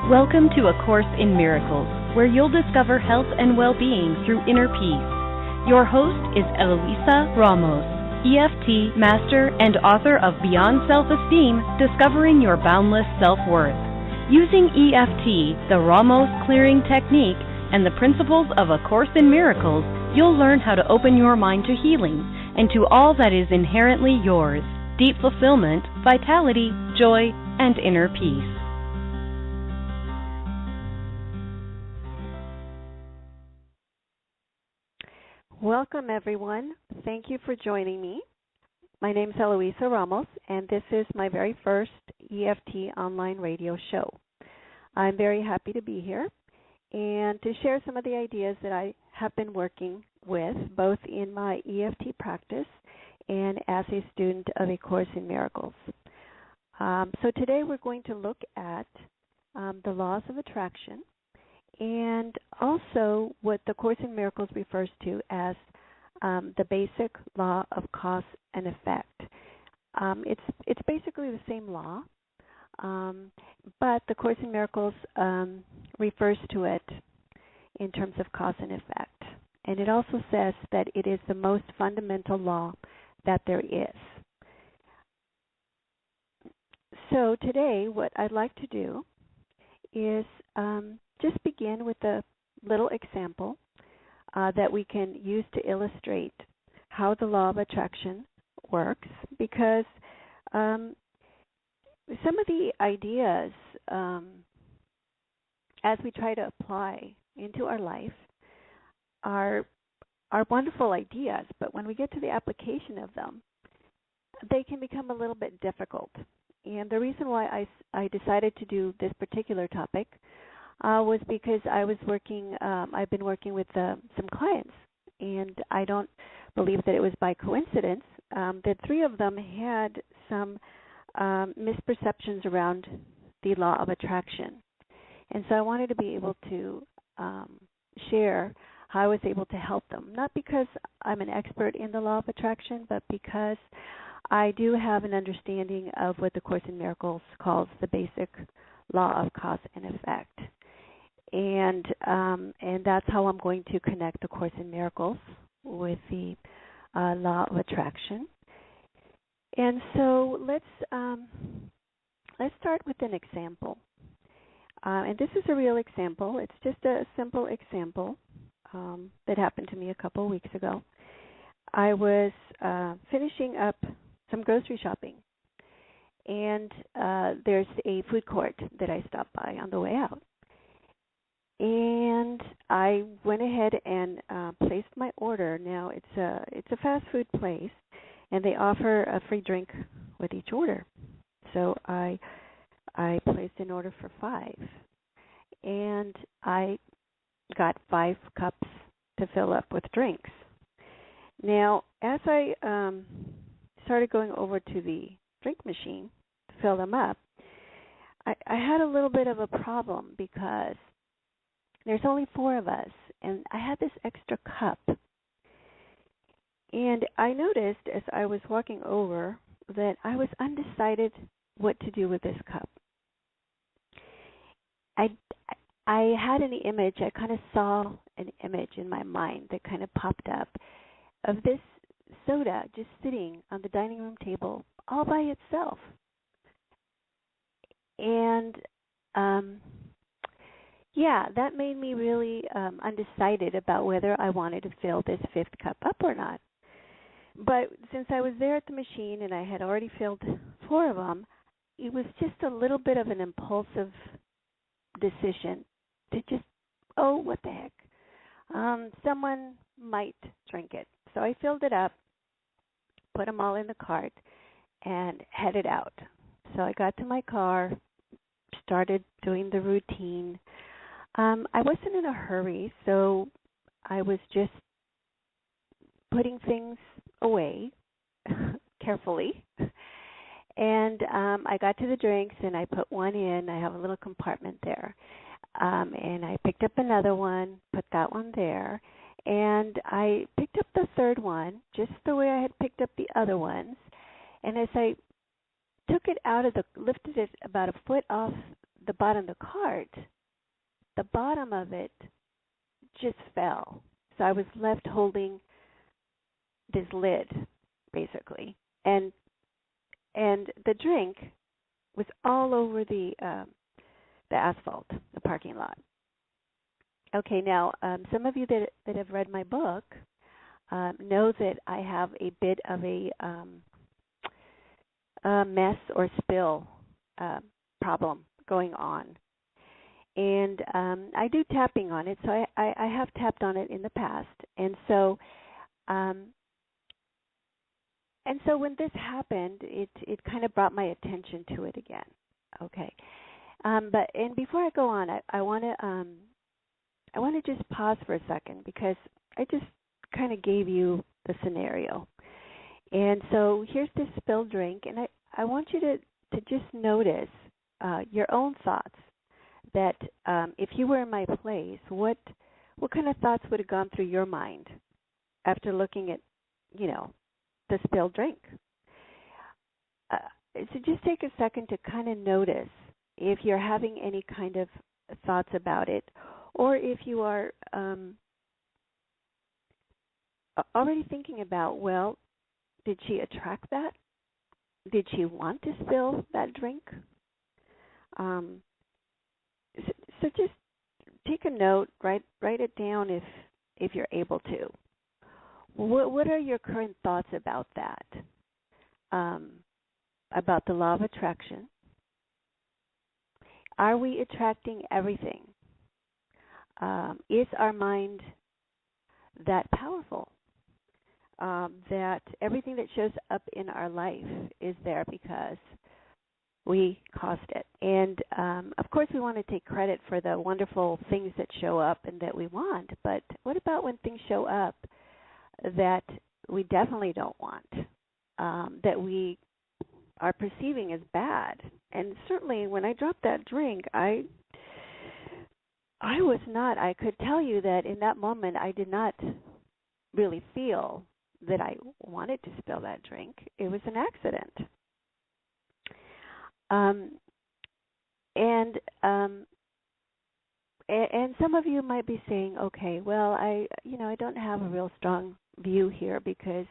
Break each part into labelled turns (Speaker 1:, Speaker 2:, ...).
Speaker 1: Welcome to A Course in Miracles, where you'll discover health and well-being through inner peace. Your host is Eloisa Ramos, EFT master and author of Beyond Self-Esteem, Discovering Your Boundless Self-Worth. Using EFT, the Ramos clearing technique, and the principles of A Course in Miracles, you'll learn how to open your mind to healing and to all that is inherently yours: deep fulfillment, vitality, joy, and inner peace.
Speaker 2: Welcome, everyone. Thank you for joining me. My name is Eloisa Ramos, and this is my very first EFT online radio show. I'm very happy to be here and to share some of the ideas that I have been working with, both in my EFT practice and as a student of A Course in Miracles. So today we're going to look at the laws of attraction, and also what the Course in Miracles refers to as the basic law of cause and effect. It's basically the same law, but the Course in Miracles refers to it in terms of cause and effect. And it also says that it is the most fundamental law that there is. So today what I'd like to do is just begin with a little example that we can use to illustrate how the law of attraction works, because some of the ideas, as we try to apply into our life, are wonderful ideas, but when we get to the application of them, they can become a little bit difficult. And the reason why I decided to do this particular topic was because I've been working with some clients, and I don't believe that it was by coincidence that three of them had some misperceptions around the law of attraction. And so I wanted to be able to share how I was able to help them, not because I'm an expert in the law of attraction, but because I do have an understanding of what the Course in Miracles calls the basic law of cause and effect. And that's how I'm going to connect the Course in Miracles with the law of attraction. And so let's start with an example. And this is a real example. It's just a simple example that happened to me a couple of weeks ago. I was finishing up some grocery shopping, and there's a food court that I stopped by on the way out. And I went ahead and placed my order. Now it's a fast food place, and they offer a free drink with each order. So I placed an order for 5, and I got 5 cups to fill up with drinks. Now, as I started going over to the drink machine to fill them up, I had a little bit of a problem because there's only 4 of us, and I had this extra cup. And I noticed as I was walking over that I was undecided what to do with this cup. I had an image, I kind of saw an image in my mind that kind of popped up of this soda just sitting on the dining room table all by itself. And that made me really undecided about whether I wanted to fill this 5th cup up or not. But since I was there at the machine and I had already filled 4 of them, it was just a little bit of an impulsive decision to just, what the heck. Someone might drink it. So I filled it up, put them all in the cart, and headed out. So I got to my car, started doing the routine. I wasn't in a hurry, so I was just putting things away carefully. And I got to the drinks, and I put one in. I have a little compartment there. And I picked up another one, put that one there. And I picked up the 3rd one, just the way I had picked up the other ones. And as I lifted it about a foot off the bottom of the cart, the bottom of it just fell. So I was left holding this lid, basically, and the drink was all over the asphalt, the parking lot. Okay, now some of you that have read my book know that I have a bit of a mess or spill problem going on. And I do tapping on it, so I have tapped on it in the past. And so when this happened, it kind of brought my attention to it again. Okay. But before I go on, I want to just pause for a second, because I just kind of gave you the scenario. And so here's this spilled drink, and I want you to just notice your own thoughts, that if you were in my place, what kind of thoughts would have gone through your mind after looking at, the spilled drink? So just take a second to kind of notice if you're having any kind of thoughts about it, or if you are already thinking about, well, did she attract that? Did she want to spill that drink? So just take a note, write it down if you're able to. What are your current thoughts about that? About the law of attraction? Are we attracting everything? Is our mind that powerful? That everything that shows up in our life is there because we caused it. And, of course, we want to take credit for the wonderful things that show up and that we want. But what about when things show up that we definitely don't want, that we are perceiving as bad? And certainly when I dropped that drink, I could tell you that in that moment I did not really feel that I wanted to spill that drink. It was an accident. And some of you might be saying, okay, well, I don't have a real strong view here, because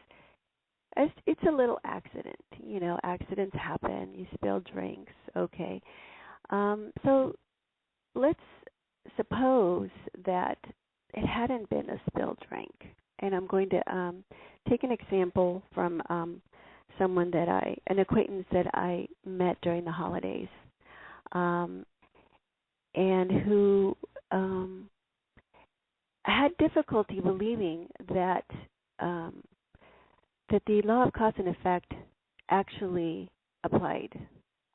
Speaker 2: it's a little accident. Accidents happen. You spill drinks. Okay. So let's suppose that it hadn't been a spilled drink. And I'm going to take an example from an acquaintance that I met during the holidays, and who had difficulty believing that the law of cause and effect actually applied,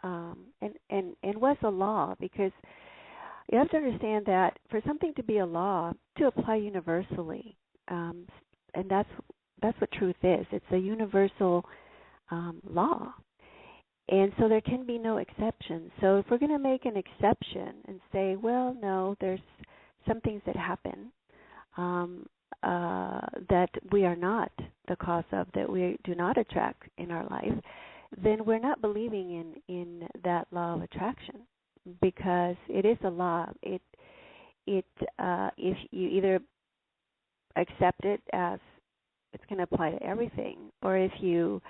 Speaker 2: and was a law, because you have to understand that for something to be a law, to apply universally, and that's what truth is. It's a universal law. And so there can be no exceptions. So if we're going to make an exception and say, well, no, there's some things that happen that we are not the cause of, that we do not attract in our life, then we're not believing in that law of attraction, because it is a law. If you either accept it as it's going to apply to everything, or if you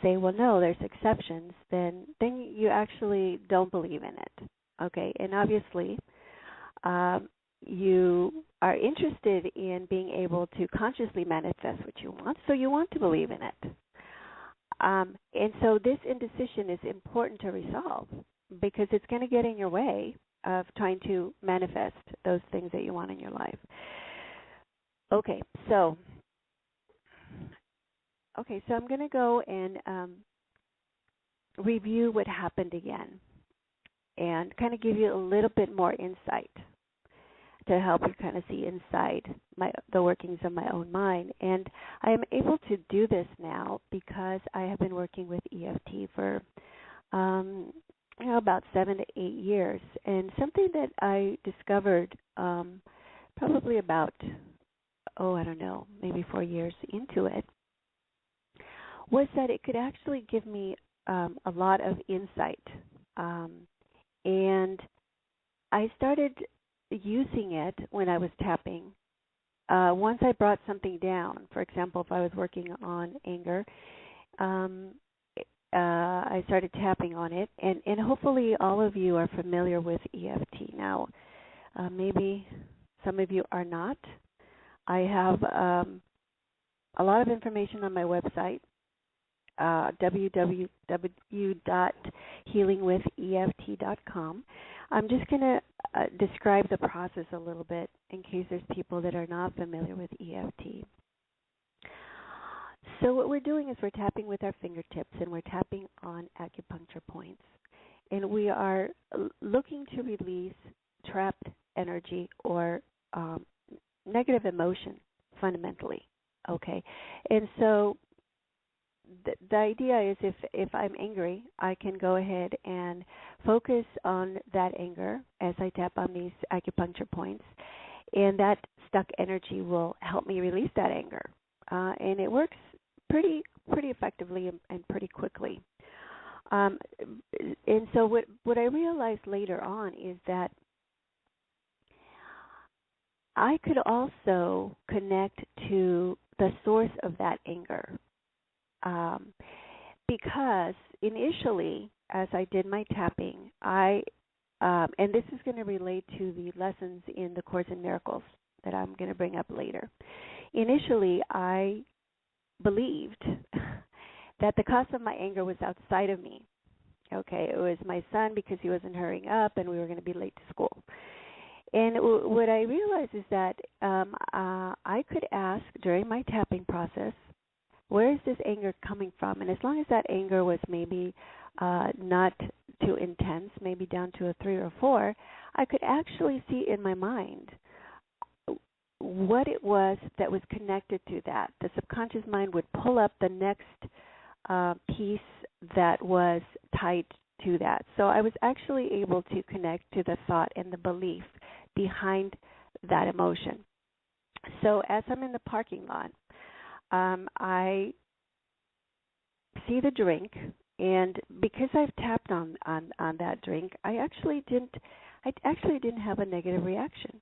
Speaker 2: say, well, no, there's exceptions, then you actually don't believe in it. Okay, and obviously you are interested in being able to consciously manifest what you want, so you want to believe in it. And so this indecision is important to resolve, because it's going to get in your way of trying to manifest those things that you want in your life. Okay, so I'm going to go and review what happened again, and kind of give you a little bit more insight to help you kind of see inside the workings of my own mind. And I am able to do this now because I have been working with EFT for about 7 to 8 years. And something that I discovered probably about, maybe 4 years into it, was that it could actually give me a lot of insight and I started using it when I was tapping. Once I brought something down, for example, if I was working on anger, I started tapping on it, and hopefully all of you are familiar with EFT. Now, maybe some of you are not. I have a lot of information on my website, www.healingwitheft.com. I'm just going to describe the process a little bit in case there's people that are not familiar with EFT. So what we're doing is we're tapping with our fingertips, and we're tapping on acupuncture points. And we are looking to release trapped energy or negative emotion, fundamentally. Okay? And so the idea is if I'm angry, I can go ahead and focus on that anger as I tap on these acupuncture points, and that stuck energy will help me release that anger. And it works pretty effectively and pretty quickly. And so what I realized later on is that I could also connect to the source of that anger. Because initially, as I did my tapping, and this is going to relate to the lessons in the Course in Miracles that I'm going to bring up later. Initially, I believed that the cause of my anger was outside of me. Okay, it was my son because he wasn't hurrying up and we were going to be late to school. And what I realized is that I could ask during my tapping process, where is this anger coming from? And as long as that anger was maybe not too intense, maybe down to a 3 or 4, I could actually see in my mind what it was that was connected to that. The subconscious mind would pull up the next piece that was tied to that. So I was actually able to connect to the thought and the belief behind that emotion. So as I'm in the parking lot, I see the drink, and because I've tapped on that drink, I actually didn't have a negative reaction.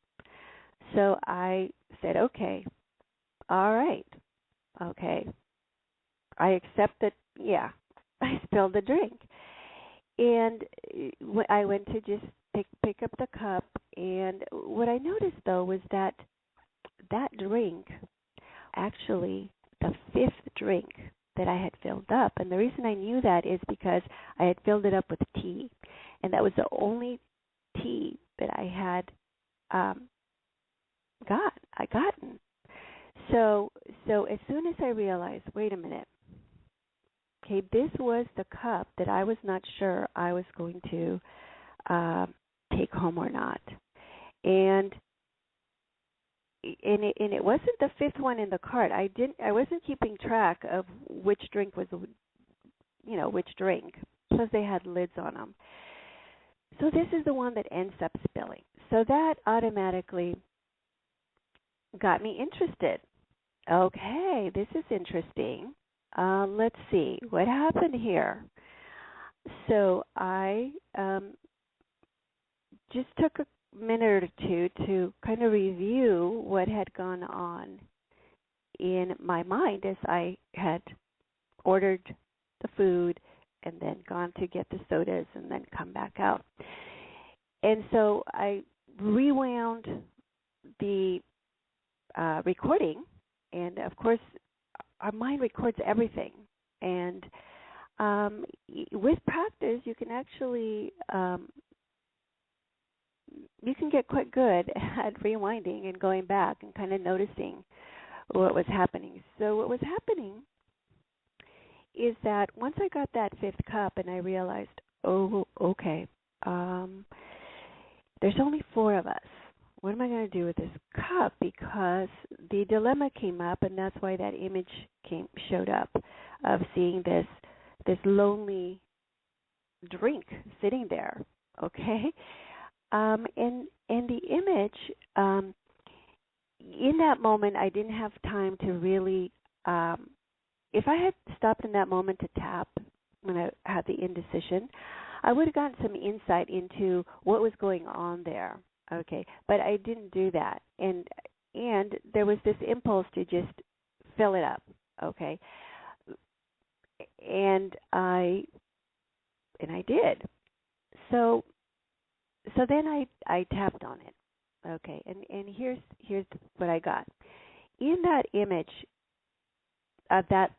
Speaker 2: So I said, okay, all right, okay, I accept that. Yeah, I spilled the drink, and I went to just pick up the cup, and what I noticed though was that drink, actually the 5th drink that I had filled up. And the reason I knew that is because I had filled it up with tea, and that was the only tea that I had gotten. So as soon as I realized, wait a minute, okay, this was the cup that I was not sure I was going to take home or not, and it wasn't the 5th one in the cart. I wasn't keeping track of which drink was, which drink. Plus they had lids on them. So this is the one that ends up spilling. So that automatically got me interested. Okay, this is interesting. Let's see what happened here. So I just took a minute or two to kind of review what had gone on in my mind as I had ordered the food and then gone to get the sodas and then come back out. And so I rewound the recording, and of course our mind records everything. And with practice, you can actually you can get quite good at rewinding and going back and kind of noticing what was happening. So what was happening is that once I got that 5th cup and I realized, oh, okay, there's only 4 of us. What am I going to do with this cup? Because the dilemma came up, and that's why that image showed up of seeing this lonely drink sitting there, okay? And the image, in that moment, I didn't have time to really, if I had stopped in that moment to tap when I had the indecision, I would have gotten some insight into what was going on there. Okay, but I didn't do that, and there was this impulse to just fill it up. Okay, and I did. So then I tapped on it. Okay, and here's what I got. In that image of that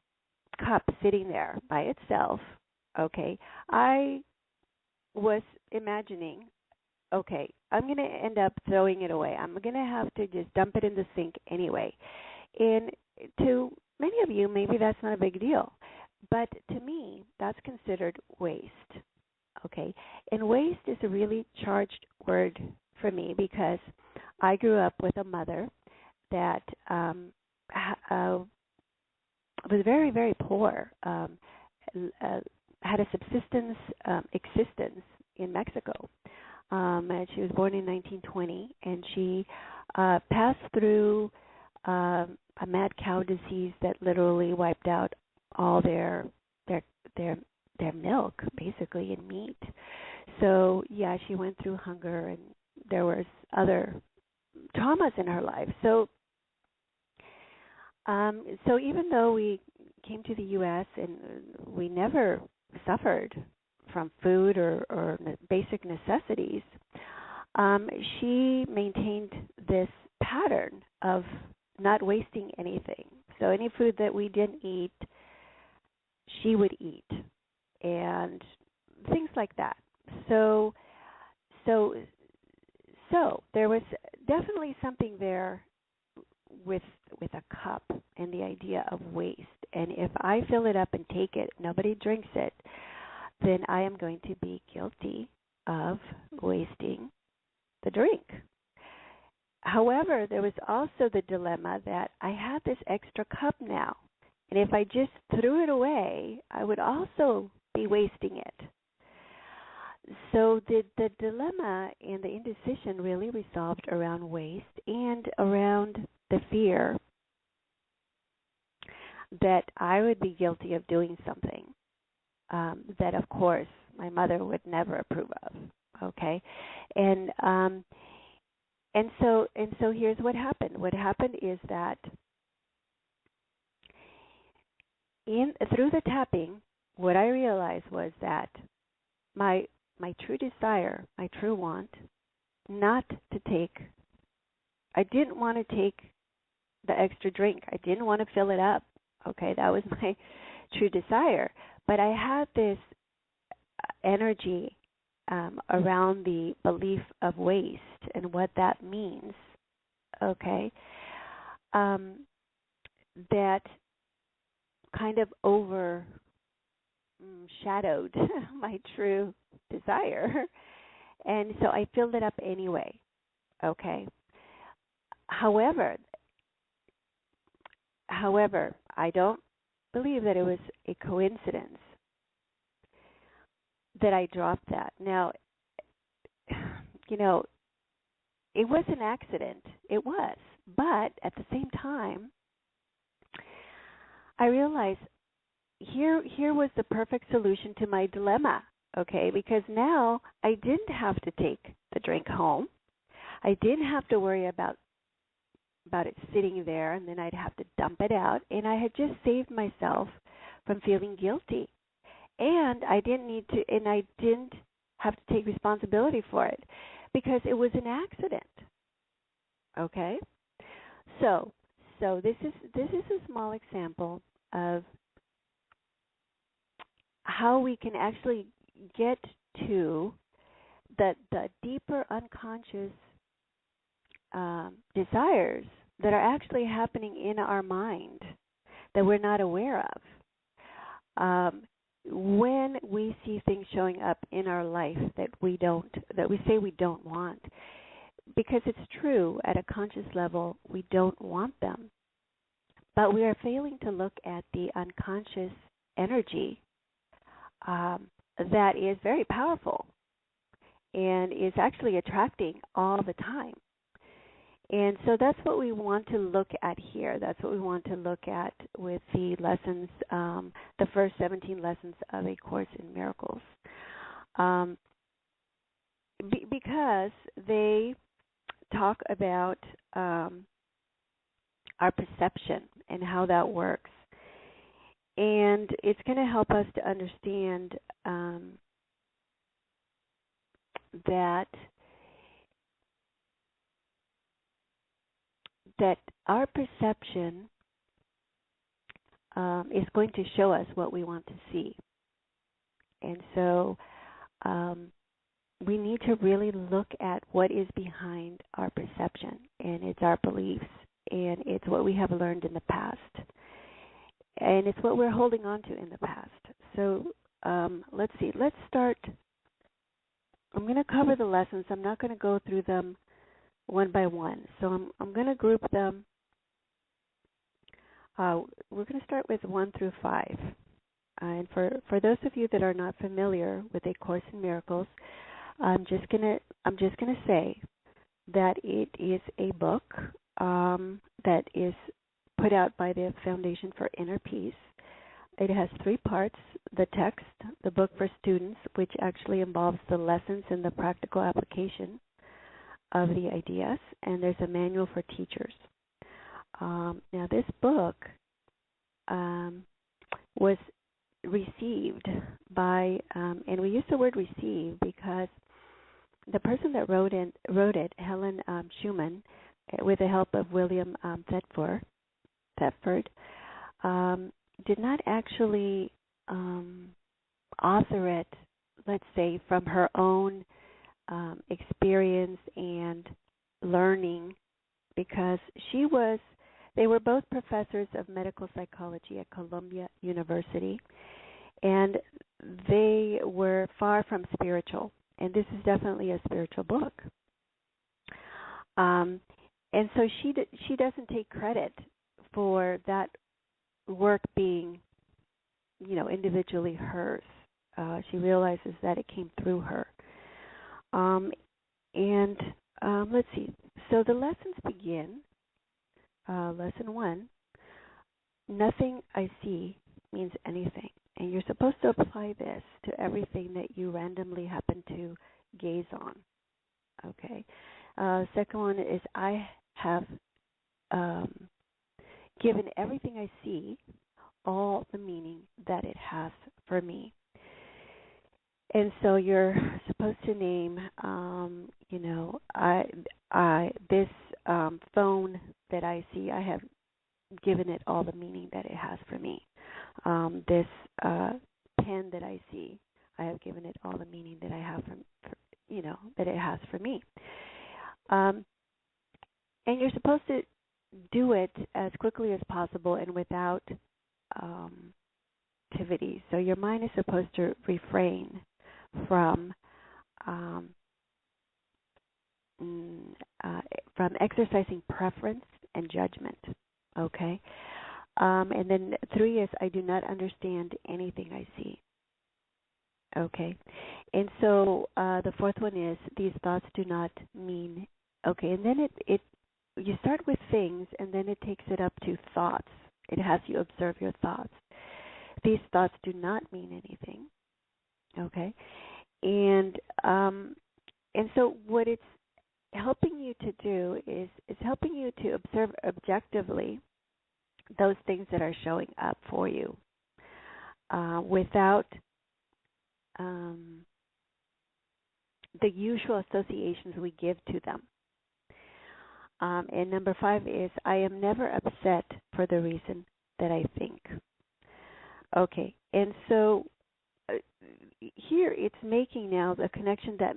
Speaker 2: cup sitting there by itself, okay, I was imagining, okay, I'm going to end up throwing it away. I'm going to have to just dump it in the sink anyway. And to many of you, maybe that's not a big deal. But to me, that's considered waste. Okay, and waste is a really charged word for me because I grew up with a mother that was very, very poor, had a subsistence existence in Mexico. And she was born in 1920, and she passed through a mad cow disease that literally wiped out all their milk, basically, and meat. So yeah, she went through hunger, and there was other traumas in her life. So even though we came to the U.S. and we never suffered from food or basic necessities, she maintained this pattern of not wasting anything. So any food that we didn't eat, she would eat, and things like that. So there was definitely something there with a cup and the idea of waste. And if I fill it up and take it, nobody drinks it, then I am going to be guilty of wasting the drink. However, there was also the dilemma that I had this extra cup now, and if I just threw it away, I would also be wasting it. So the dilemma and the indecision really resolved around waste and around the fear that I would be guilty of doing something that, of course, my mother would never approve of. Okay, and so here's what happened. What happened is that through the tapping, what I realized was that my true desire, my true want, not to take, I didn't want to take the extra drink. I didn't want to fill it up. Okay, that was my true desire. But I had this energy around the belief of waste and what that means. Okay, that kind of overshadowed my true desire, and so I filled it up anyway. Okay. However, I don't believe that it was a coincidence that I dropped that. Now, it was an accident. It was. But at the same time, I realized here was the perfect solution to my dilemma, okay? Because now I didn't have to take the drink home. I didn't have to worry about it sitting there, and then I'd have to dump it out. And I had just saved myself from feeling guilty. And I didn't have to take responsibility for it because it was an accident. Okay? So this is a small example of how we can actually get to the deeper unconscious desires that are actually happening in our mind that we're not aware of. When we see things showing up in our life that we say we don't want, because it's true, at a conscious level, we don't want them. But we are failing to look at the unconscious energy that is very powerful and is actually attracting all the time. And so that's what we want to look at here. That's what we want to look at with the lessons, the first 17 lessons of A Course in Miracles. um, because they talk about our perception and how that works. And it's going to help us to understand that our perception is going to show us what we want to see. And so we need to really look at what is behind our perception, and it's our beliefs, and it's what we have learned in the past, and it's what we're holding on to in the past. So let's see. Let's start. I'm going to cover the lessons. I'm not going to go through them one by one. So I'm going to group them. We're going to start with 1 through 5. And for those of you that are not familiar with A Course in Miracles, I'm just gonna say that it is a book that is put out by the Foundation for Inner Peace. It has 3 parts: the text, the book for students, which actually involves the lessons and the practical application of the ideas, and there's a manual for teachers. Now, this book was received by, and we use the word receive because the person that wrote it, Helen Schumann, with the help of William Thetford, did not actually author it, let's say, from her own experience and learning, because they were both professors of medical psychology at Columbia University, and they were far from spiritual. And this is definitely a spiritual book. And so she doesn't take credit for that work being, individually hers. She realizes that it came through her. Let's see. So the lessons begin. Lesson 1, nothing I see means anything. And you're supposed to apply this to everything that you randomly happen to gaze on. Okay. Second one is I have given everything I see all the meaning that it has for me. And so you're supposed to name, this phone that I see, I have given it all the meaning that it has for me. This pen that I see, I have given it all the meaning that I have that it has for me. And you're supposed to do it as quickly as possible and without activity. So your mind is supposed to refrain from exercising preference and judgment. Okay. And then 3 is I do not understand anything I see. Okay. And so the 4th one is these thoughts do not mean. Okay. And then you start with things, and then it takes it up to thoughts. It has you observe your thoughts. These thoughts do not mean anything. Okay. And so what it's helping you to do is helping you to observe objectively those things that are showing up for you without the usual associations we give to them. And number 5 is I am never upset for the reason that I think. Okay, and so here it's making now the connection that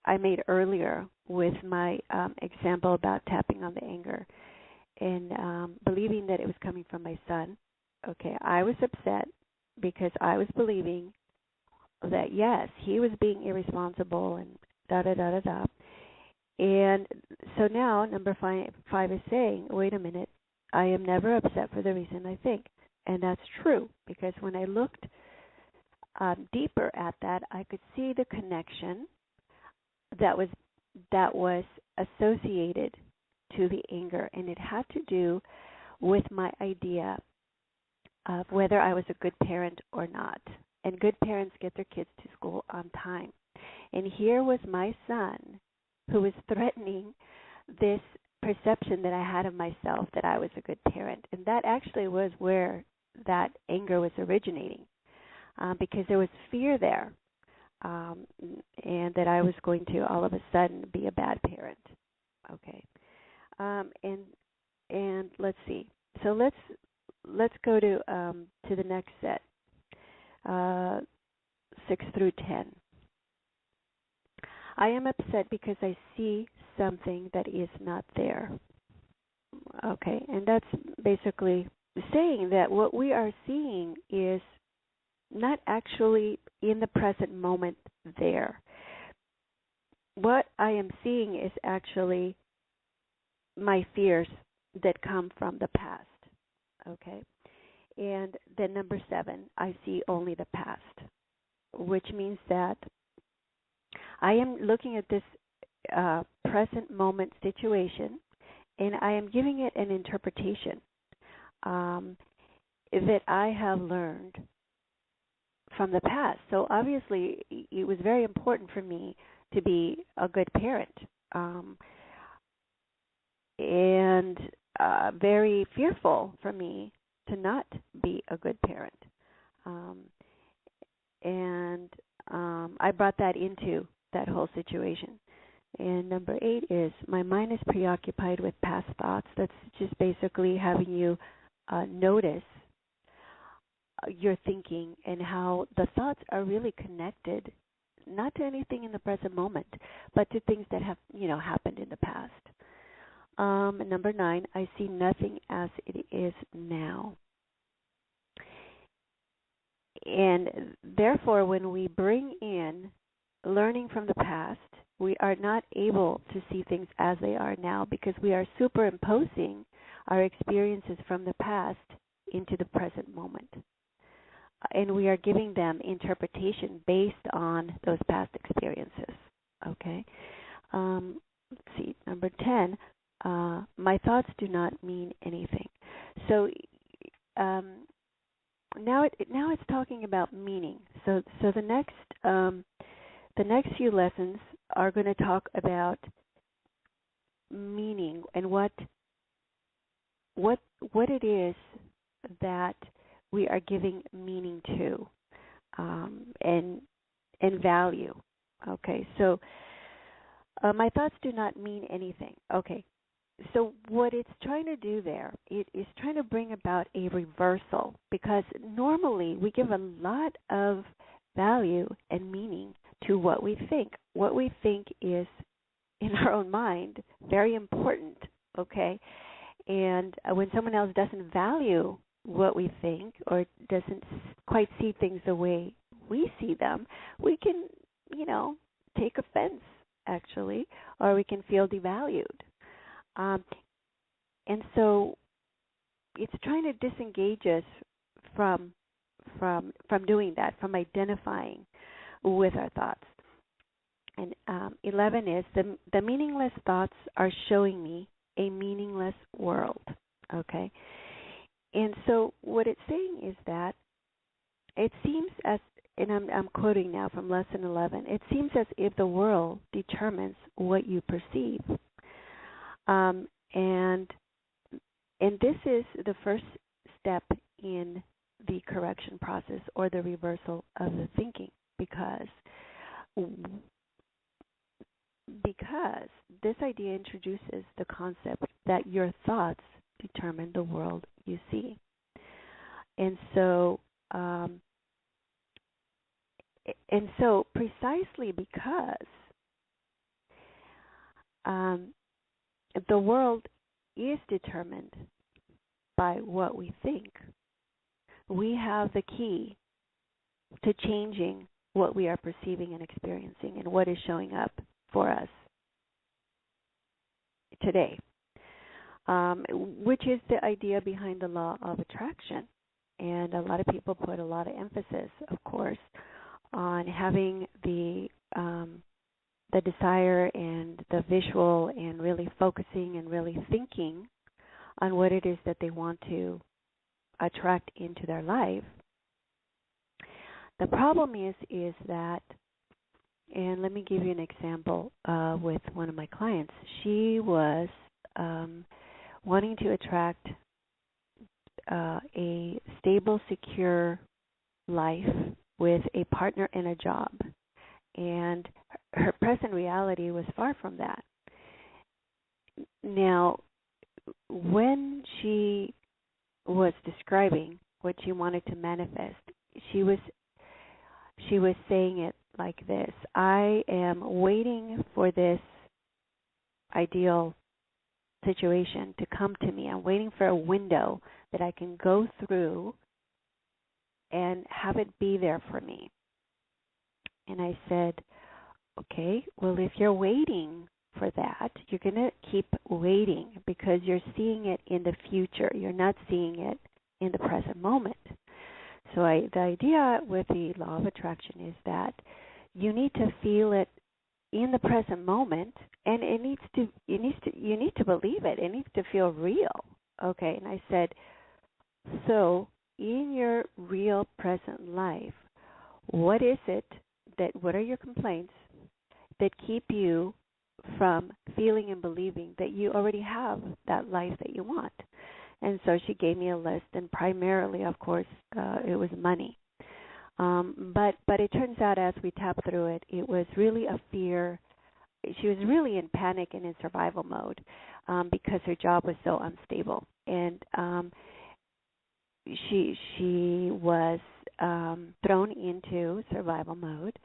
Speaker 2: I made earlier with my example about tapping on the anger and believing that it was coming from my son. Okay, I was upset because I was believing that, yes, he was being irresponsible and da-da-da-da-da. And so now number 5 is saying, wait a minute, I am never upset for the reason I think. And that's true, because when I looked deeper at that, I could see the connection that was associated to the anger, and it had to do with my idea of whether I was a good parent or not. And good parents get their kids to school on time. And here was my son who was threatening this perception that I had of myself that I was a good parent. And that actually was where that anger was originating, because there was fear there, and that I was going to all of a sudden be a bad parent. Okay. And let's see. So let's go to the next set, 6 through 10. I am upset because I see something that is not there. Okay, and that's basically saying that what we are seeing is not actually in the present moment there. What I am seeing is actually my fears that come from the past. Okay, and then number 7, I see only the past, which means that I am looking at this present moment situation, and I am giving it an interpretation that I have learned from the past. So obviously, it was very important for me to be a good parent, and very fearful for me to not be a good parent. And I brought that into that whole situation. And number 8 is my mind is preoccupied with past thoughts. That's just basically having you notice your thinking and how the thoughts are really connected, not to anything in the present moment, but to things that have happened in the past. Number 9, I see nothing as it is now. And therefore, when we bring in learning from the past, we are not able to see things as they are now because we are superimposing our experiences from the past into the present moment. And we are giving them interpretation based on those past experiences. Okay? Let's see, number 10, my thoughts do not mean anything. So now it's talking about meaning. So the next few lessons are going to talk about meaning and what it is that we are giving meaning to, and value. Okay, so my thoughts do not mean anything. Okay, so what it's trying to do there, it is trying to bring about a reversal, because normally we give a lot of value and meaning to what we think. What we think is, in our own mind, very important, okay? And when someone else doesn't value what we think or doesn't quite see things the way we see them, we can, take offense, actually, or we can feel devalued. And so it's trying to disengage us from doing that, from identifying with our thoughts. And 11 is the meaningless thoughts are showing me a meaningless world. Okay, and so what it's saying is that it seems as, and I'm quoting now from lesson 11. It seems as if the world determines what you perceive, and this is the first step in the correction process or the reversal of the thinking, because this idea introduces the concept that your thoughts determine the world you see. And so precisely because the world is determined by what we think, we have the key to changing what we are perceiving and experiencing and what is showing up for us today, which is the idea behind the law of attraction. And a lot of people put a lot of emphasis, of course, on having the desire and the visual and really focusing and really thinking on what it is that they want to attract into their life. The problem is that And let me give you an example with one of my clients. She was wanting to attract a stable, secure life with a partner and a job. And her present reality was far from that. Now, when she was describing what she wanted to manifest, she was saying it like this: I am waiting for this ideal situation to come to me. I'm waiting for a window that I can go through and have it be there for me. And I said, okay, well, if you're waiting for that, you're going to keep waiting because you're seeing it in the future. You're not seeing it in the present moment. So the idea with the law of attraction is that you need to feel it in the present moment, and you need to believe it. It needs to feel real. Okay, and I said, so in your real present life, what are your complaints that keep you from feeling and believing that you already have that life that you want? And so she gave me a list, and primarily, of course, it was money. But it turns out as we tapped through it, it was really a fear. She was really in panic and in survival mode because her job was so unstable. And she was thrown into survival mode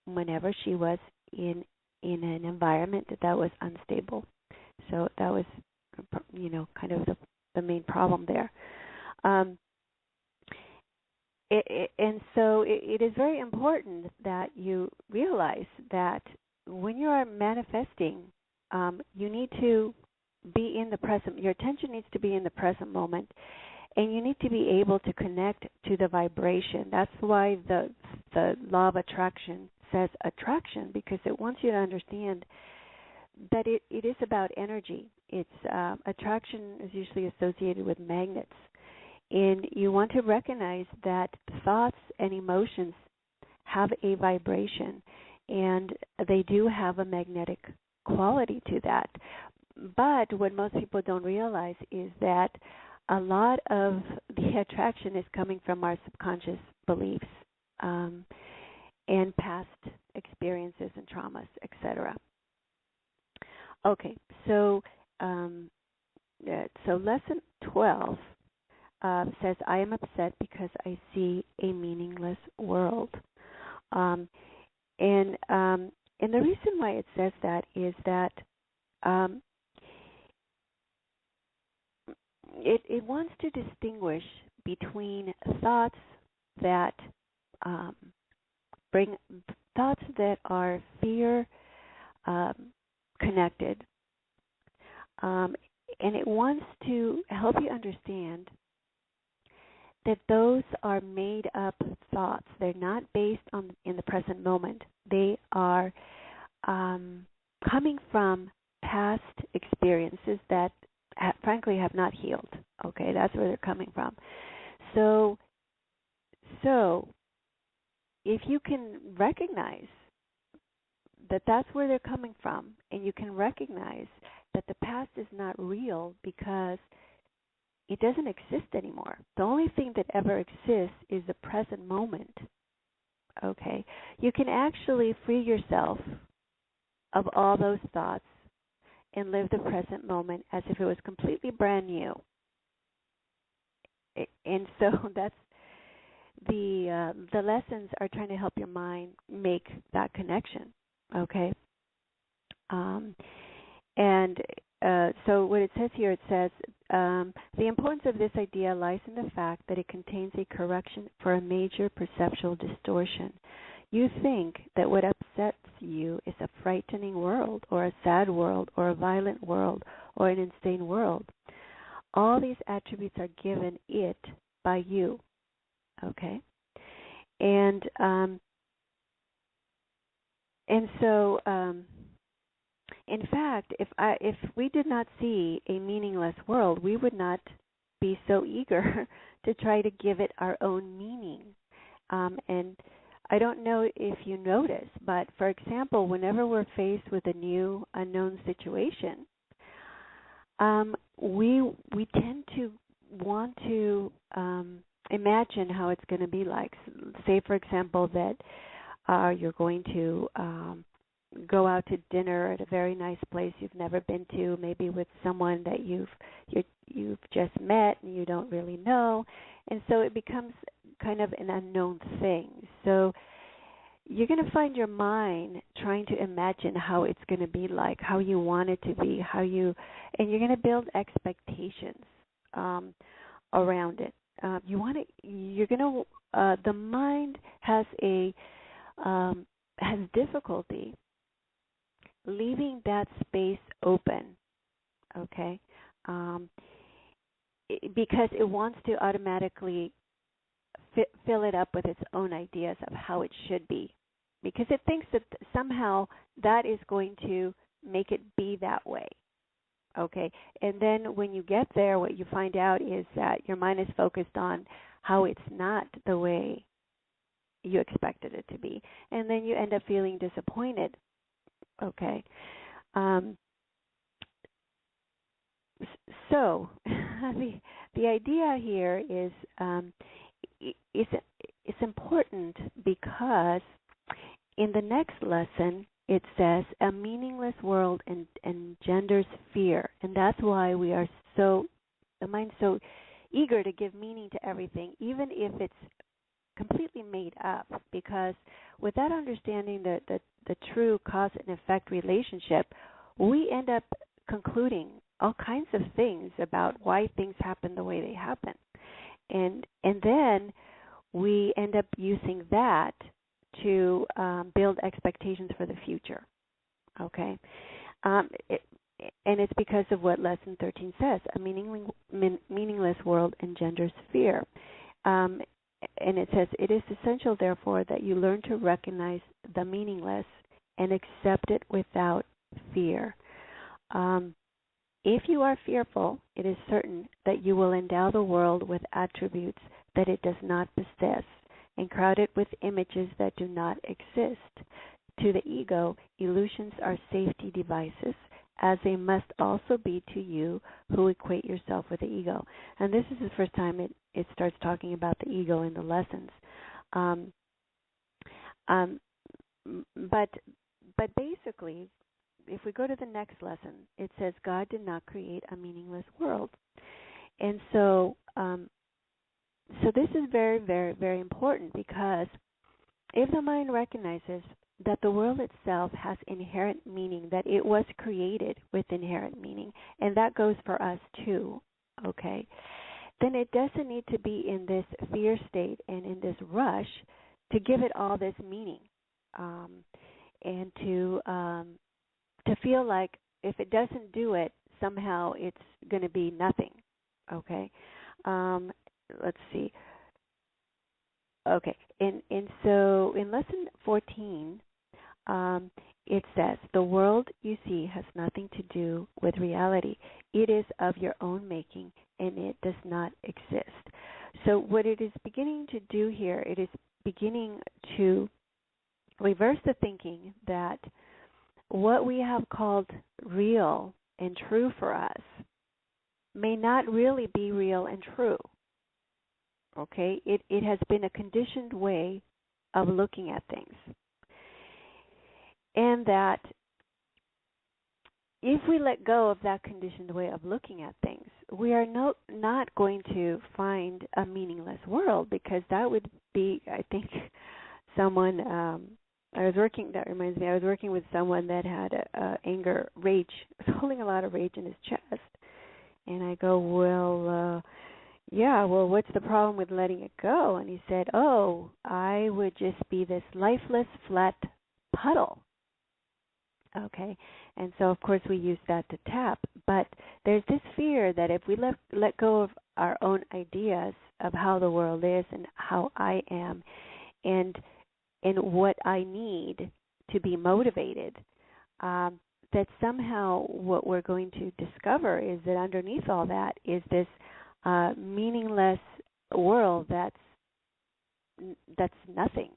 Speaker 2: whenever she was in an environment that was unstable. So that was, kind of the main problem there. And so it is very important that you realize that when you are manifesting, you need to be in the present. Your attention needs to be in the present moment, and you need to be able to connect to the vibration. That's why the law of attraction says attraction, because it wants you to understand that it is about energy. It's attraction is usually associated with magnets. And you want to recognize that thoughts and emotions have a vibration, and they do have a magnetic quality to that. But what most people don't realize is that a lot of the attraction is coming from our subconscious beliefs and past experiences and traumas, etc. Okay, so lesson 12 says, I am upset because I see a meaningless world. And the reason why it says that is that it wants to distinguish between thoughts that bring thoughts that are fear connected, and it wants to help you understand that those are made up thoughts. They're not based in the present moment. They are coming from past experiences that frankly have not healed. Okay, that's where they're coming from. So if you can recognize that that's where they're coming from, and you can recognize that the past is not real because it doesn't exist anymore. The only thing that ever exists is the present moment. Okay? You can actually free yourself of all those thoughts and live the present moment as if it was completely brand new. And so that's the lessons are trying to help your mind make that connection. Okay? So what it says here, it says, the importance of this idea lies in the fact that it contains a correction for a major perceptual distortion. You think that what upsets you is a frightening world, or a sad world, or a violent world, or an insane world. All these attributes are given it by you. Okay? And so in fact, if we did not see a meaningless world, we would not be so eager to try to give it our own meaning. And I don't know if you notice, but for example, whenever we're faced with a new unknown situation, we tend to want to imagine how it's going to be like. Say, for example, that you're going to go out to dinner at a very nice place you've never been to, maybe with someone that you've just met and you don't really know, and so it becomes kind of an unknown thing. So you're going to find your mind trying to imagine how it's going to be like, how you want it to be, and you're going to build expectations around it. The mind has difficulty leaving that space open, okay? Because it wants to automatically fill it up with its own ideas of how it should be, because it thinks that somehow that is going to make it be that way. Okay, and then when you get there, what you find out is that your mind is focused on how it's not the way you expected it to be, and then you end up feeling disappointed. Okay, so the idea here is it's important because in the next lesson it says a meaningless world engenders fear, and that's why the mind's so eager to give meaning to everything, even if it's completely made up, because without understanding the true cause and effect relationship, we end up concluding all kinds of things about why things happen the way they happen. And then we end up using that to build expectations for the future. Okay, and it's because of what Lesson 13 says: a meaningless world engenders fear. And it says, it is essential, therefore, that you learn to recognize the meaningless and accept it without fear. If you are fearful, it is certain that you will endow the world with attributes that it does not possess and crowd it with images that do not exist. To the ego, illusions are safety devices, as they must also be to you who equate yourself with the ego. And this is the first time it starts talking about the ego in the lessons. But basically, if we go to the next lesson, it says God did not create a meaningless world. And so this is very, very, very important, because if the mind recognizes that the world itself has inherent meaning, that it was created with inherent meaning, and that goes for us too, okay, then it doesn't need to be in this fear state and in this rush to give it all this meaning, and to feel like if it doesn't do it, somehow it's going to be nothing, okay? Let's see. Okay, and so in Lesson 14, it says, the world you see has nothing to do with reality. It is of your own making, and it does not exist. So what it is beginning to do here, it is beginning to reverse the thinking that what we have called real and true for us may not really be real and true. Okay, it has been a conditioned way of looking at things. And that if we let go of that conditioned way of looking at things, we are not going to find a meaningless world, because that would be, I think, someone, that reminds me, I was working with someone that had anger, rage, was holding a lot of rage in his chest. And I go, what's the problem with letting it go? And he said, I would just be this lifeless, flat puddle. Okay, and so of course we use that to tap. But there's this fear that if we let go of our own ideas of how the world is and how I am, and what I need to be motivated, that somehow what we're going to discover is that underneath all that is this meaningless world that's nothing.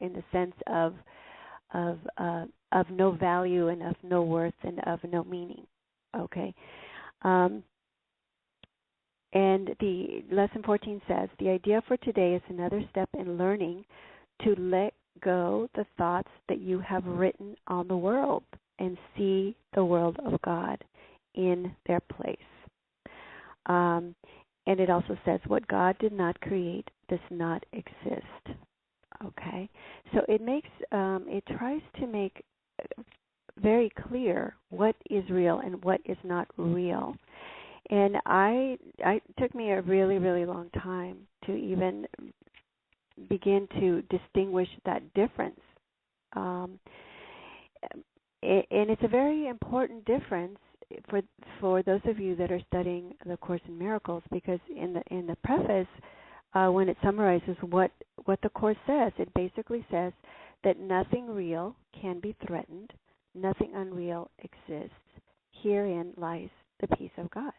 Speaker 2: in the sense of no value and of no worth and of no meaning. Okay. And the lesson 14 says, the idea for today is another step in learning to let go the thoughts that you have written on the world and see the world of God in their place. And it also says, what God did not create does not exist. Okay, so it tries to make very clear what is real and what is not real. And it took me a really, really long time to even begin to distinguish that difference. And it's a very important difference for those of you that are studying the Course in Miracles, because in the preface, when it summarizes what the Course says, it basically says that nothing real can be threatened, nothing unreal exists. Herein lies the peace of God.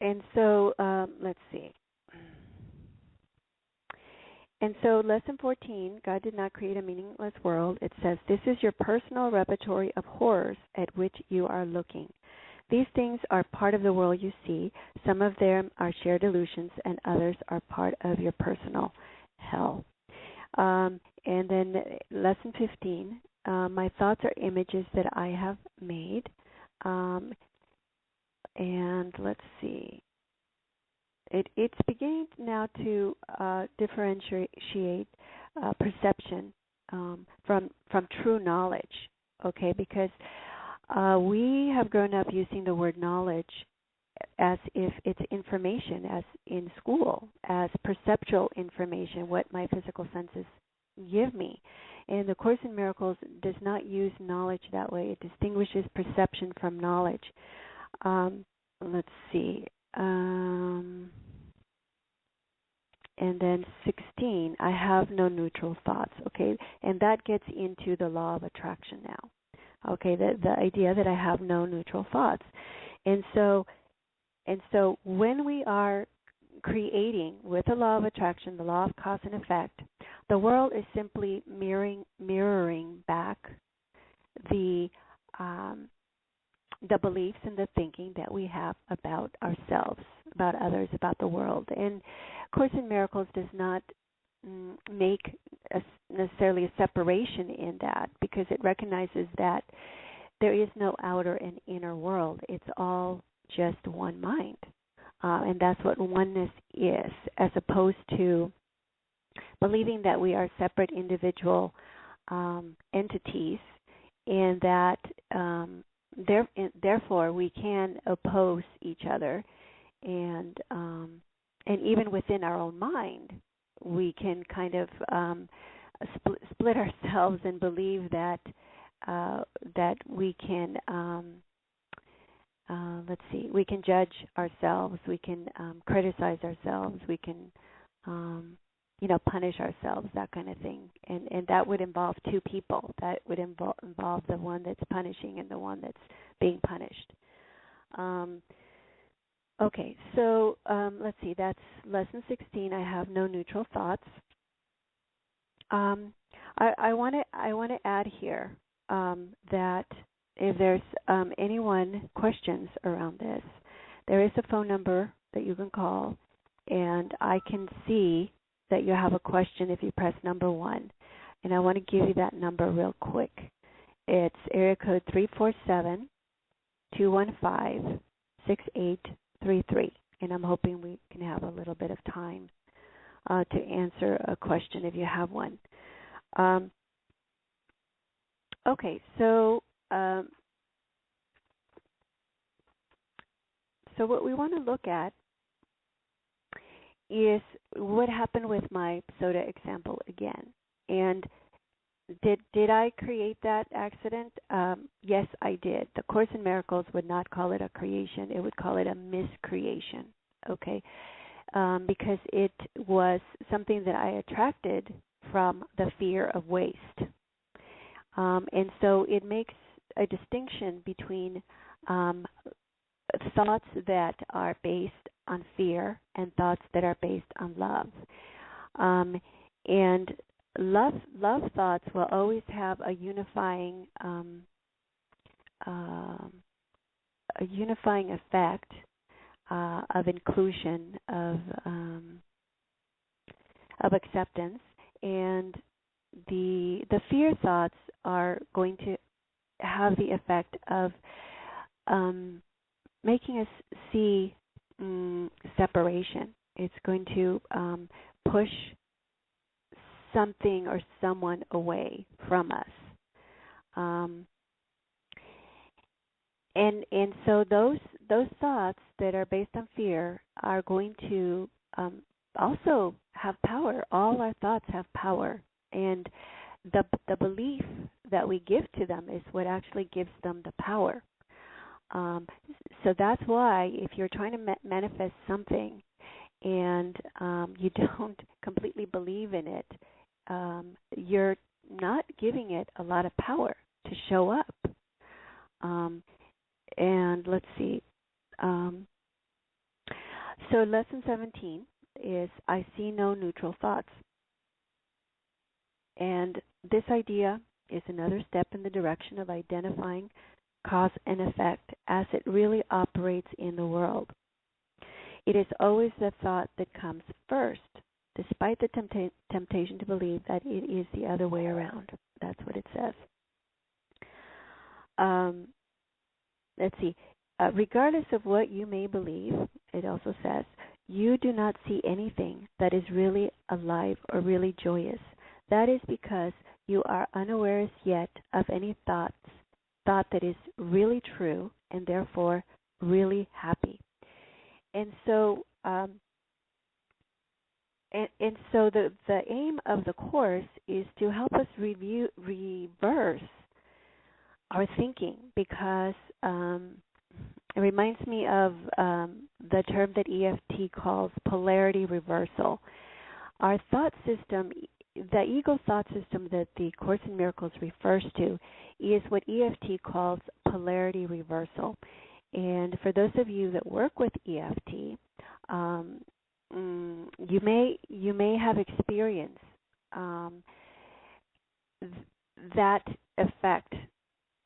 Speaker 2: And so, let's see. And so, lesson 14, God did not create a meaningless world. It says, this is your personal repertory of horrors at which you are looking. These things are part of the world you see. Some of them are shared illusions, and others are part of your personal hell. And then lesson 15, my thoughts are images that I have made. And let's see. It's beginning now to differentiate perception from true knowledge. Okay, because we have grown up using the word knowledge as if it's information, as in school, as perceptual information, what my physical senses give me. And the Course in Miracles does not use knowledge that way. It distinguishes perception from knowledge. Let's see. And then 16, I have no neutral thoughts. Okay, and that gets into the law of attraction now. Okay, the idea that I have no neutral thoughts. And so when we are creating with the law of attraction, the law of cause and effect, the world is simply mirroring back the beliefs and the thinking that we have about ourselves, about others, about the world. And Course in Miracles does not make necessarily a separation in that, because it recognizes that there is no outer and inner world. It's all just one mind. And that's what oneness is, as opposed to believing that we are separate individual entities, and that therefore we can oppose each other, and even within our own mind, we can kind of split ourselves and believe that we can we can judge ourselves, we can criticize ourselves, we can punish ourselves, that kind of thing, and that would involve two people. That would involve the one that's punishing and the one that's being punished. Okay, so let's see. That's lesson 16. I have no neutral thoughts. I want to add here that if there's anyone questions around this, there is a phone number that you can call, and I can see that you have a question if you press number 1. And I want to give you that number real quick. It's area code 347-215-6833. And I'm hoping we can have a little bit of time to answer a question if you have one. Okay, so what we want to look at is what happened with my soda example again. And did I create that accident? Yes, I did. The Course in Miracles would not call it a creation. It would call it a miscreation, okay? Because it was something that I attracted from the fear of waste. And so it makes a distinction between thoughts that are based on fear and thoughts that are based on love. And love thoughts will always have a unifying effect of inclusion, of acceptance, and the fear thoughts are going to have the effect of making us see separation. It's going to push something or someone away from us. And so those thoughts that are based on fear are going to also have power. All our thoughts have power, and the belief that we give to them is what actually gives them the power. So that's why if you're trying to manifest something and you don't completely believe in it, you're not giving it a lot of power to show up. And let's see. So lesson 17 is I see no neutral thoughts. And this idea is another step in the direction of identifying cause and effect as it really operates in the world. It is always the thought that comes first, despite the temptation to believe that it is the other way around. That's what it says. Let's see. Regardless of what you may believe, it also says, you do not see anything that is really alive or really joyous. That is because you are unaware as yet of any thought that is really true and therefore really happy. And so, the aim of the Course is to help us reverse our thinking, because it reminds me of the term that EFT calls polarity reversal. Our thought system, the ego thought system that the Course in Miracles refers to, is what EFT calls polarity reversal. And for those of you that work with EFT, you may have experienced that effect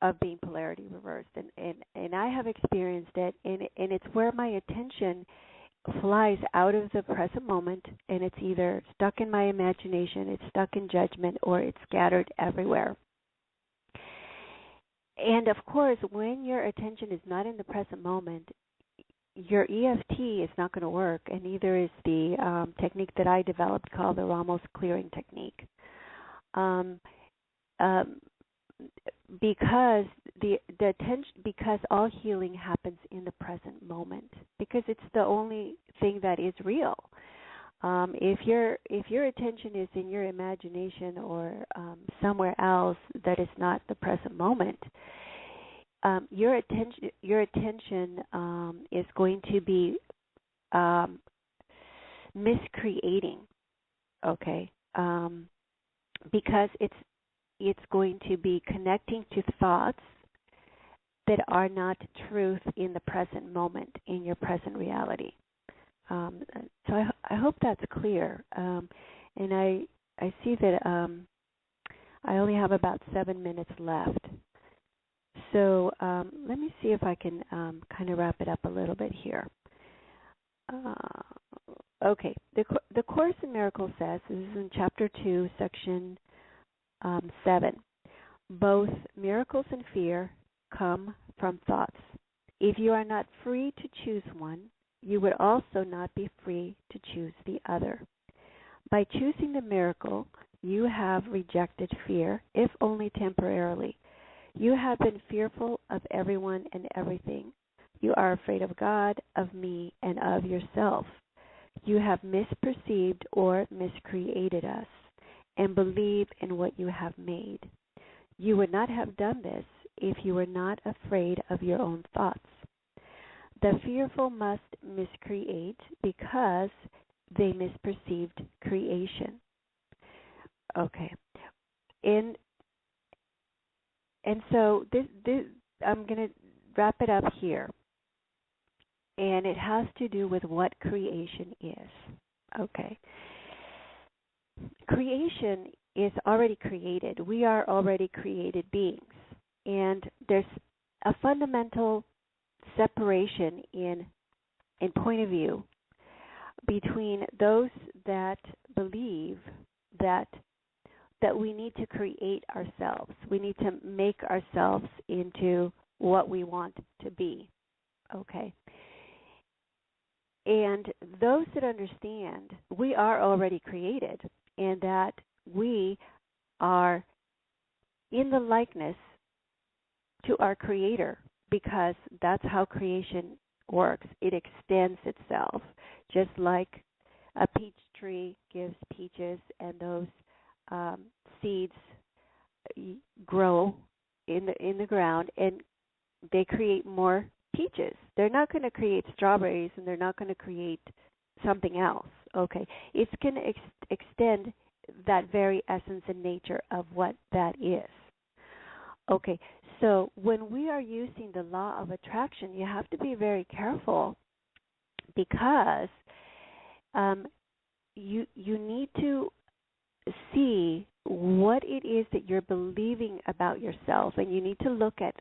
Speaker 2: of being polarity reversed, and I have experienced it, and it's where my attention flies out of the present moment, and it's either stuck in my imagination, it's stuck in judgment, or it's scattered everywhere. And of course, when your attention is not in the present moment, your EFT is not going to work, and neither is the technique that I developed called the Ramos clearing technique. Because the attention, because all healing happens in the present moment, because it's the only thing that is real. If your attention is in your imagination or somewhere else that is not the present moment, your attention is going to be miscreating, okay? Because it's going to be connecting to thoughts that are not truth in the present moment, in your present reality. So I hope that's clear. And I see that I only have about 7 minutes left. So let me see if I can kind of wrap it up a little bit here. Okay, the Course in Miracles says, this is in Chapter 2, Section 7, both miracles and fear come from thoughts. If you are not free to choose one, you would also not be free to choose the other. By choosing the miracle, you have rejected fear, if only temporarily. You have been fearful of everyone and everything. You are afraid of God, of me, and of yourself. You have misperceived or miscreated us, and believe in what you have made. You would not have done this if you were not afraid of your own thoughts. The fearful must miscreate because they misperceived creation. Okay. And so this I'm going to wrap it up here. And it has to do with what creation is. Okay. creation is already created. We are already created beings. And there's a fundamental separation in point of view between those that believe that we need to create ourselves. We need to make ourselves into what we want to be. Okay? And those that understand we are already created and that we are in the likeness to our Creator, because that's how creation works. It extends itself, just like a peach tree gives peaches, and those seeds grow in the ground, and they create more peaches. They're not going to create strawberries, and they're not going to create something else. Okay, it's going to extend that very essence and nature of what that is. Okay, so when we are using the law of attraction, you have to be very careful, because you need to see what it is that you're believing about yourself, and you need to look at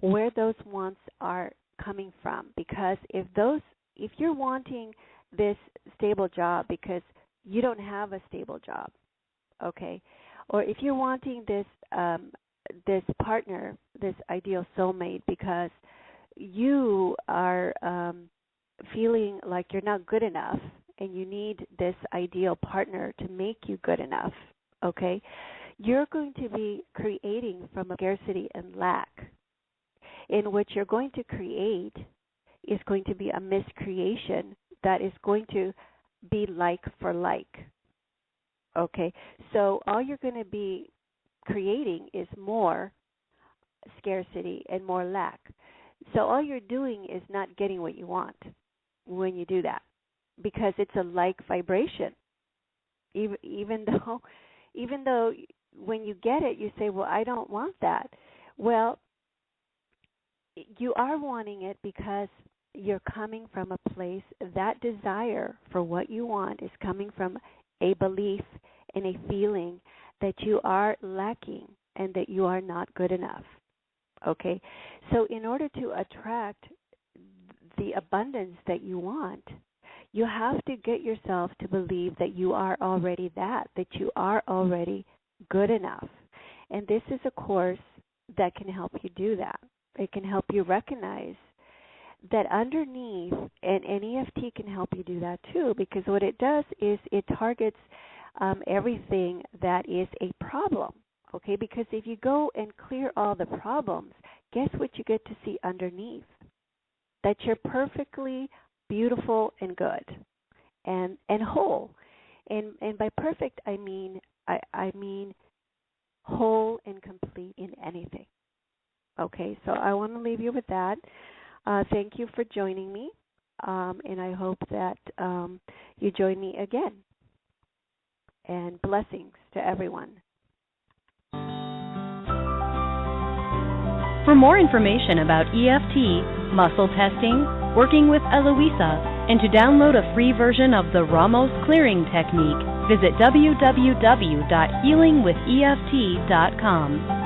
Speaker 2: where those wants are coming from. Because if you're wanting this stable job because you don't have a stable job, okay, or if you're wanting this this partner, this ideal soulmate, because you are feeling like you're not good enough, and you need this ideal partner to make you good enough, okay, you're going to be creating from a scarcity and lack. In which you're going to create is going to be a miscreation that is going to be like for like. Okay, so all you're going to be creating is more scarcity and more lack. So all you're doing is not getting what you want when you do that, because it's a like vibration. Even though when you get it, you say, well, I don't want that. Well, you are wanting it because you're coming from a place, that desire for what you want is coming from a belief and a feeling that you are lacking and that you are not good enough. Okay? So in order to attract the abundance that you want, you have to get yourself to believe that you are already that you are already good enough. And this is a course that can help you do that. It can help you recognize that underneath, and EFT can help you do that too, because what it does is it targets everything that is a problem, okay? Because if you go and clear all the problems, guess what you get to see underneath? That you're perfectly beautiful and good and whole. And by perfect, I mean whole and complete in anything. Okay, so I want to leave you with that. Thank you for joining me, and I hope that you join me again. And blessings to everyone.
Speaker 1: For more information about EFT, muscle testing, working with Eloisa, and to download a free version of the Ramos clearing technique, visit www.healingwitheft.com.